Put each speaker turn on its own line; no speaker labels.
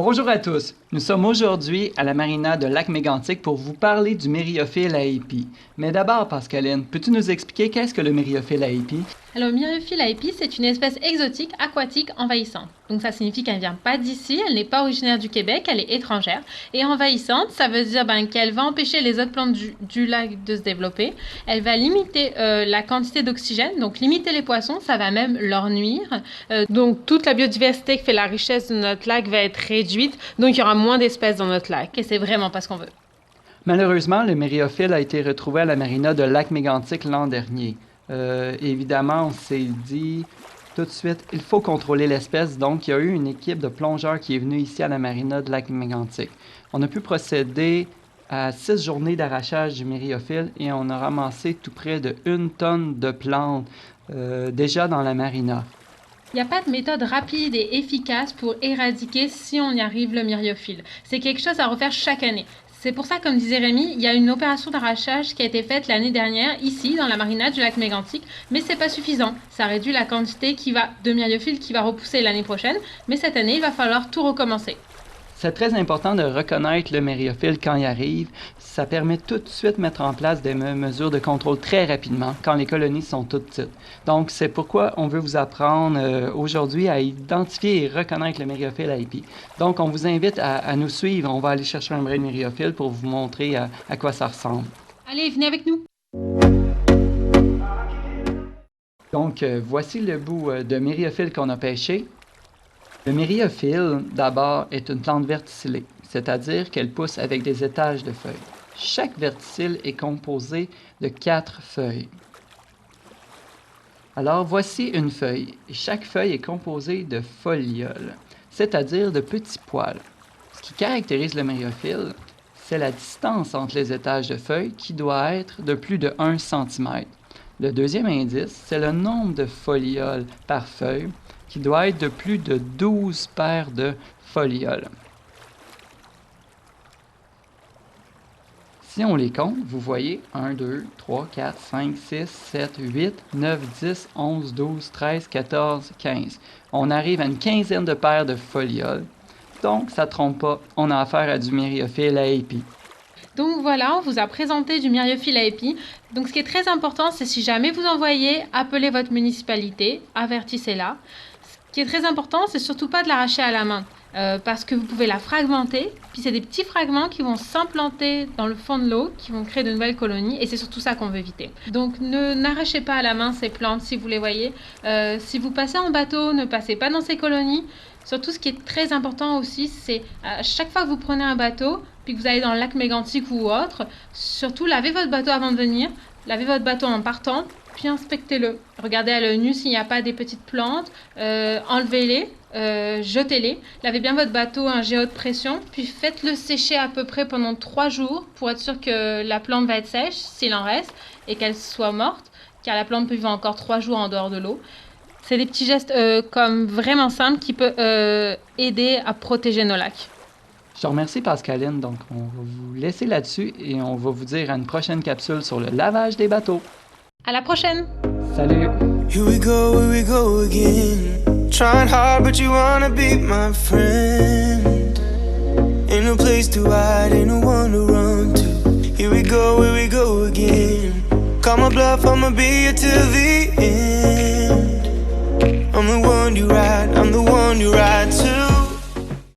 Bonjour à tous, nous sommes aujourd'hui à la marina de Lac-Mégantic pour vous parler du Myriophylle aepi. Mais d'abord, Pascaline, peux-tu nous expliquer qu'est-ce que le Myriophylle aepi?
Alors, le Myriophylle aepi, c'est une espèce exotique, aquatique, envahissante. Donc ça signifie qu'elle ne vient pas d'ici, elle n'est pas originaire du Québec, elle est étrangère. Et envahissante, ça veut dire qu'elle va empêcher les autres plantes du lac de se développer. Elle va limiter la quantité d'oxygène, donc limiter les poissons, ça va même leur nuire. Donc toute la biodiversité qui fait la richesse de notre lac va être réduite, donc il y aura moins d'espèces dans notre lac. Et c'est vraiment pas ce qu'on veut.
Malheureusement, le Myriophylle a été retrouvé à la marina de Lac-Mégantic l'an dernier. Évidemment, on s'est dit tout de suite, il faut contrôler l'espèce. Donc, il y a eu une équipe de plongeurs qui est venue ici à la marina de Lac-Mégantic. On a pu procéder à 6 journées d'arrachage du Myriophylle et on a ramassé tout près de 1 tonne de plantes déjà dans la marina.
Il n'y a pas de méthode rapide et efficace pour éradiquer, si on y arrive, le myriophylle. C'est quelque chose à refaire chaque année. C'est pour ça, comme disait Rémi, il y a une opération d'arrachage qui a été faite l'année dernière, ici, dans la marina du lac Mégantic, mais c'est pas suffisant. Ça réduit la quantité de myriophylle qui va repousser l'année prochaine, mais cette année, il va falloir tout recommencer.
C'est très important de reconnaître le myriophylle quand il arrive. Ça permet tout de suite de mettre en place des mesures de contrôle très rapidement quand les colonies sont toutes petites. Donc, c'est pourquoi on veut vous apprendre aujourd'hui à identifier et reconnaître le Myriophylle aepi. Donc, on vous invite à nous suivre. On va aller chercher un brin de myriophylle pour vous montrer à quoi ça ressemble.
Allez, venez avec nous!
Donc, voici le bout de myriophylle qu'on a pêché. Le myriophylle, d'abord, est une plante verticillée, c'est-à-dire qu'elle pousse avec des étages de feuilles. Chaque verticille est composé de 4 feuilles. Alors, voici une feuille, et chaque feuille est composée de folioles, c'est-à-dire de petits poils. Ce qui caractérise le myriophylle, c'est la distance entre les étages de feuilles qui doit être de plus de 1 cm. Le deuxième indice, c'est le nombre de folioles par feuille, qui doit être de plus de 12 paires de folioles. Si on les compte, vous voyez 1, 2, 3, 4, 5, 6, 7, 8, 9, 10, 11, 12, 13, 14, 15. On arrive à une quinzaine de paires de folioles. Donc, ça ne trompe pas, on a affaire à du Myriophylle aepi.
Donc voilà, on vous a présenté du Myriophylle aepi. Donc ce qui est très important, c'est si jamais vous en voyez, appelez votre municipalité, avertissez-la. Ce qui est très important, c'est surtout pas de l'arracher à la main, parce que vous pouvez la fragmenter, puis c'est des petits fragments qui vont s'implanter dans le fond de l'eau, qui vont créer de nouvelles colonies, et c'est surtout ça qu'on veut éviter. Donc n'arrachez pas à la main ces plantes si vous les voyez. Si vous passez en bateau, ne passez pas dans ces colonies. Surtout, ce qui est très important aussi, c'est à chaque fois que vous prenez un bateau, puis que vous allez dans le lac Mégantic ou autre, surtout lavez votre bateau avant de venir, lavez votre bateau en partant, puis inspectez-le. Regardez à l'œil nu s'il n'y a pas des petites plantes, enlevez-les, jetez-les, lavez bien votre bateau à un géo de pression, puis faites-le sécher à peu près pendant 3 jours pour être sûr que la plante va être sèche, s'il en reste, et qu'elle soit morte, car la plante peut vivre encore 3 jours en dehors de l'eau. C'est des petits gestes comme vraiment simples qui peuvent aider à protéger nos lacs.
Je te remercie, Pascaline. Donc, on va vous laisser là-dessus et on va vous dire à une prochaine capsule sur le lavage des bateaux.
À la prochaine!
Salut!
Here we go again. Trying hard, but you wanna be my friend. Ain't no place to hide, ain't no one to run to. Here we go again. Call my bluff, I'ma be here till the end. I'm the one you ride to.